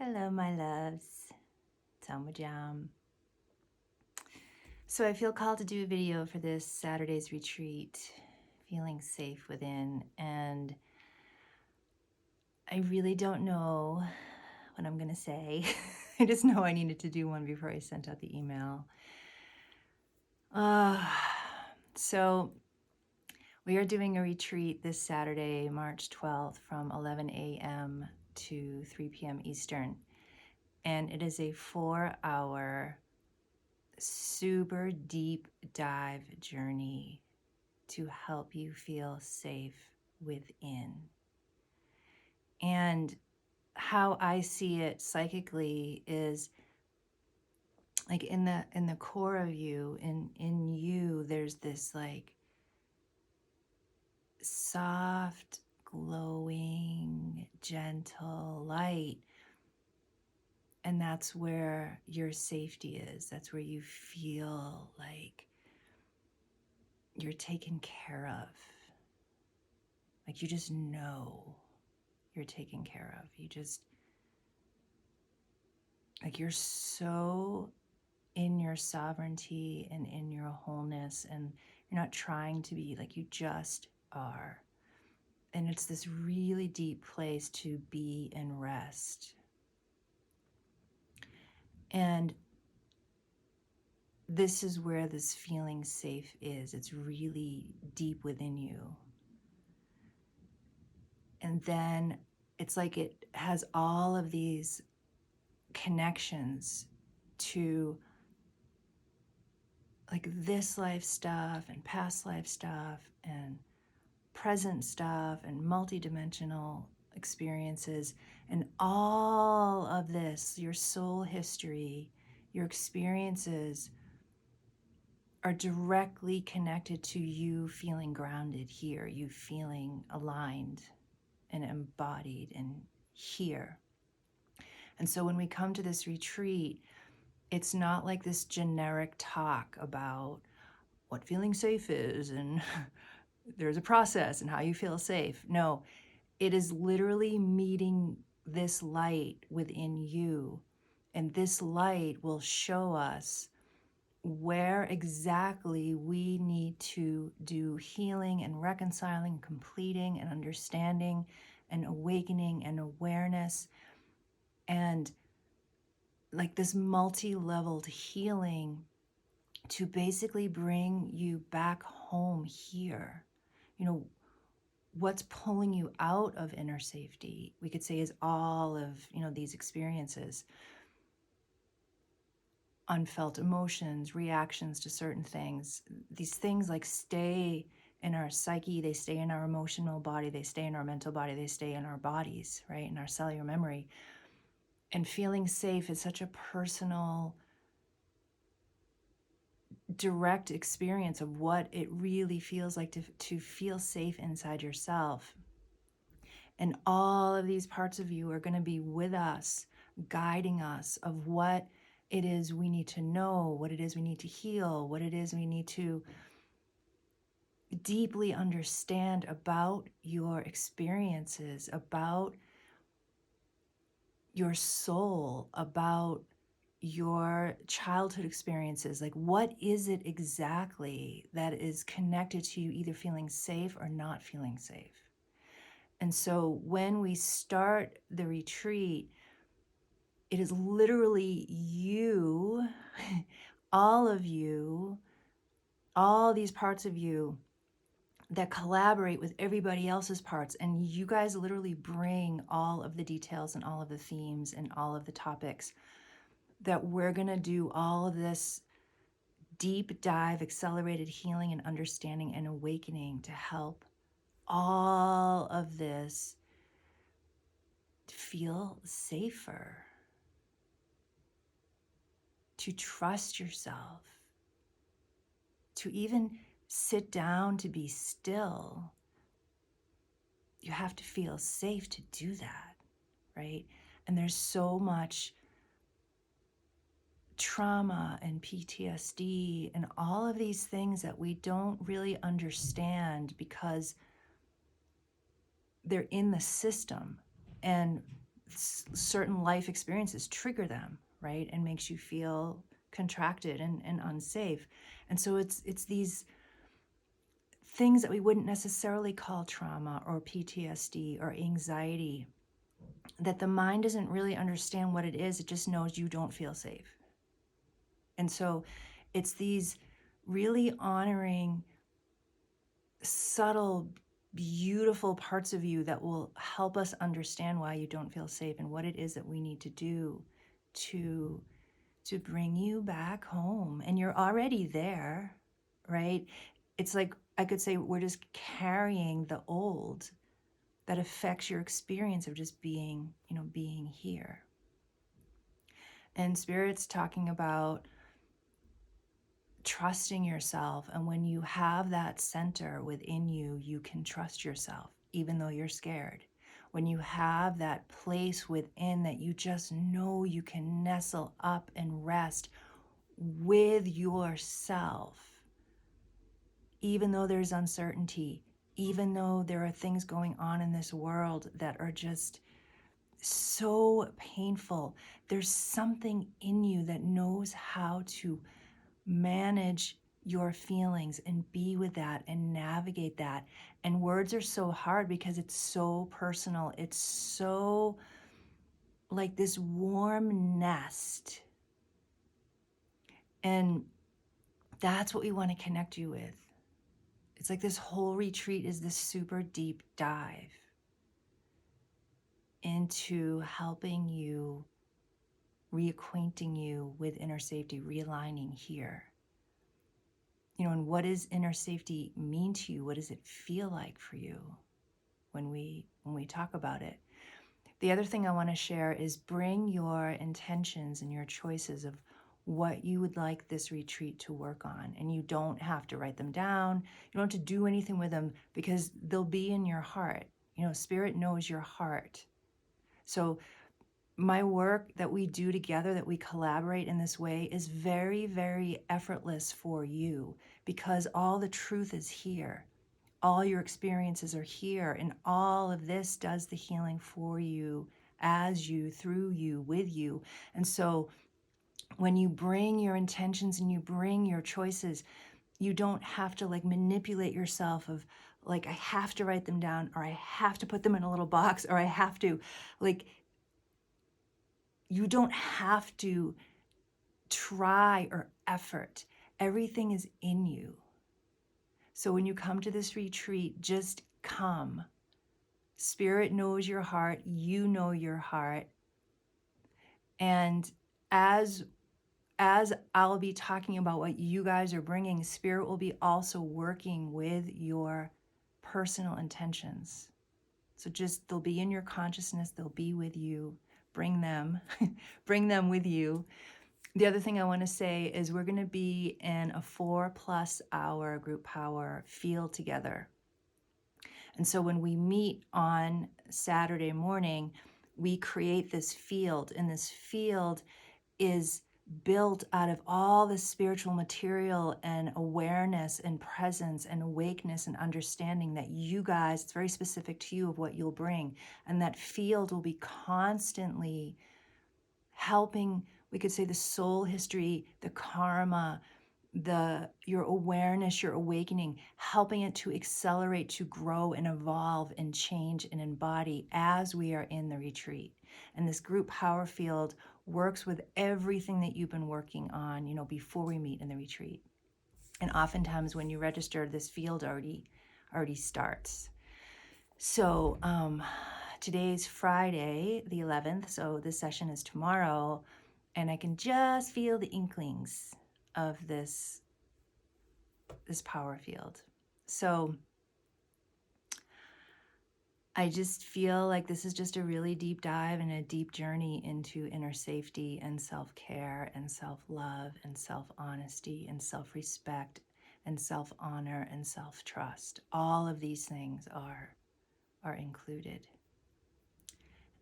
Hello, my loves. Tama Jam. So I feel called to do a video for this Saturday's retreat, feeling safe within, and I really don't know what I'm going to say. I just know I needed to do one before I sent out the email. So we are doing a retreat this Saturday, March 12th, from 11 a.m. to 3 p.m. Eastern. And it is a 4-hour super deep dive journey to help you feel safe within. And how I see it psychically is like in the core of you, in you, there's this like soft, glowing, gentle light. And that's where your safety is. That's where you feel like you're taken care of. Like you just know you're taken care of. You just, like you're so in your sovereignty and in your wholeness, and you're not trying to be, like you just are. And it's this really deep place to be and rest. And this is where this feeling safe is. It's really deep within you. And then it's like it has all of these connections to like this life stuff and past life stuff and present stuff and multidimensional experiences, and all of this, your soul history, your experiences are directly connected to you feeling grounded here, you feeling aligned and embodied and here. And so when we come to this retreat, it's not like this generic talk about what feeling safe is and there's a process and how you feel safe. No, it is literally meeting this light within you. And this light will show us where exactly we need to do healing and reconciling, completing and understanding and awakening and awareness, and like this multi-leveled healing to basically bring you back home here. You know, what's pulling you out of inner safety, we could say, is all of, these experiences, unfelt emotions, reactions to certain things. These things like stay in our psyche, they stay in our emotional body, they stay in our mental body, they stay in our bodies, right? In our cellular memory. And feeling safe is such a personal, direct experience of what it really feels like to feel safe inside yourself. And all of these parts of you are going to be with us, guiding us of what it is we need to know, what it is we need to heal, what it is we need to deeply understand about your experiences, about your soul, about your childhood experiences. Like, what is it exactly that is connected to you either feeling safe or not feeling safe? And so when we start the retreat, it is literally you, all of you, all these parts of you that collaborate with everybody else's parts. And you guys literally bring all of the details and all of the themes and all of the topics that we're going to do all of this deep dive, accelerated healing and understanding and awakening to help all of this feel safer, to trust yourself, to even sit down to be still. You have to feel safe to do that, right? And there's so much trauma and PTSD and all of these things that we don't really understand because they're in the system. And certain life experiences trigger them, right? And makes you feel contracted and unsafe. And so it's these things that we wouldn't necessarily call trauma or PTSD or anxiety, that the mind doesn't really understand what it is. It just knows you don't feel safe. And so it's these really honoring, subtle, beautiful parts of you that will help us understand why you don't feel safe and what it is that we need to do to bring you back home. And you're already there, right? It's like I could say we're just carrying the old that affects your experience of just being, being here. And Spirit's talking about trusting yourself. And when you have that center within you, you can trust yourself, even though you're scared. When you have that place within that you just know you can nestle up and rest with yourself, even though there's uncertainty, even though there are things going on in this world that are just so painful, there's something in you that knows how to manage your feelings and be with that and navigate that. And words are so hard because it's so personal. It's so like this warm nest. And that's what we want to connect you with. It's like this whole retreat is this super deep dive into helping you, reacquainting you with inner safety, realigning here. And what does inner safety mean to you? What does it feel like for you when we talk about it? The other thing I want to share is bring your intentions and your choices of what you would like this retreat to work on. And you don't have to write them down. You don't have to do anything with them because they'll be in your heart. Spirit knows your heart. So my work that we do together, that we collaborate in this way, is very, very effortless for you because all the truth is here. All your experiences are here, and all of this does the healing for you, as you, through you, with you. And so when you bring your intentions and you bring your choices, you don't have to manipulate yourself of I have to write them down, or I have to put them in a little box, or I have to you don't have to try or effort. Everything is in you. So when you come to this retreat, just come. Spirit knows your heart. You know your heart. And as I'll be talking about what you guys are bringing, Spirit will be also working with your personal intentions. So they'll be in your consciousness. They'll be with you. Bring them. Bring them with you. The other thing I want to say is we're going to be in a 4+ hour group power field together. And so when we meet on Saturday morning, we create this field, and this field is built out of all the spiritual material and awareness and presence and awakeness and understanding that you guys, it's very specific to you of what you'll bring. And that field will be constantly helping, we could say, the soul history, the karma, your awareness, your awakening, helping it to accelerate, to grow and evolve and change and embody as we are in the retreat. And this group power field works with everything that you've been working on, before we meet in the retreat. And oftentimes when you register, this field already starts. So today's Friday, the 11th, so this session is tomorrow, and I can just feel the inklings of this power field. So I just feel like this is just a really deep dive and a deep journey into inner safety and self-care and self-love and self-honesty and self-respect and self-honor and self-trust. All of these things are included.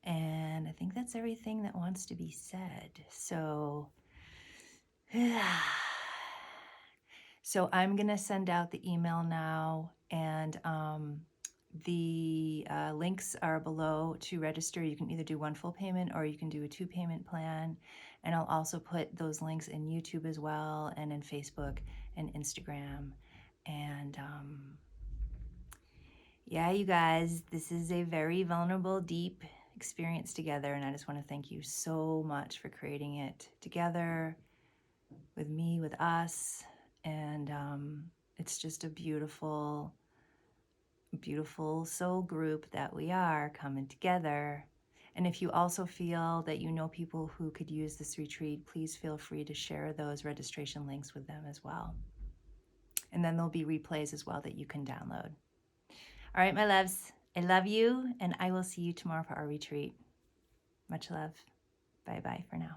And I think that's everything that wants to be said. So so I'm going to send out the email now, and The links are below to register. You can either do one full payment or you can do a 2-payment plan. And I'll also put those links in YouTube as well, and in Facebook and Instagram. And yeah, you guys, this is a very vulnerable, deep experience together. And I just want to thank you so much for creating it together with me, with us. And it's just a beautiful, beautiful soul group that we are coming together. And if you also feel that you know people who could use this retreat, please feel free to share those registration links with them as well. And then there'll be replays as well that you can download. All right, my loves, I love you, and I will see you tomorrow for our retreat. Much love. Bye-bye for now.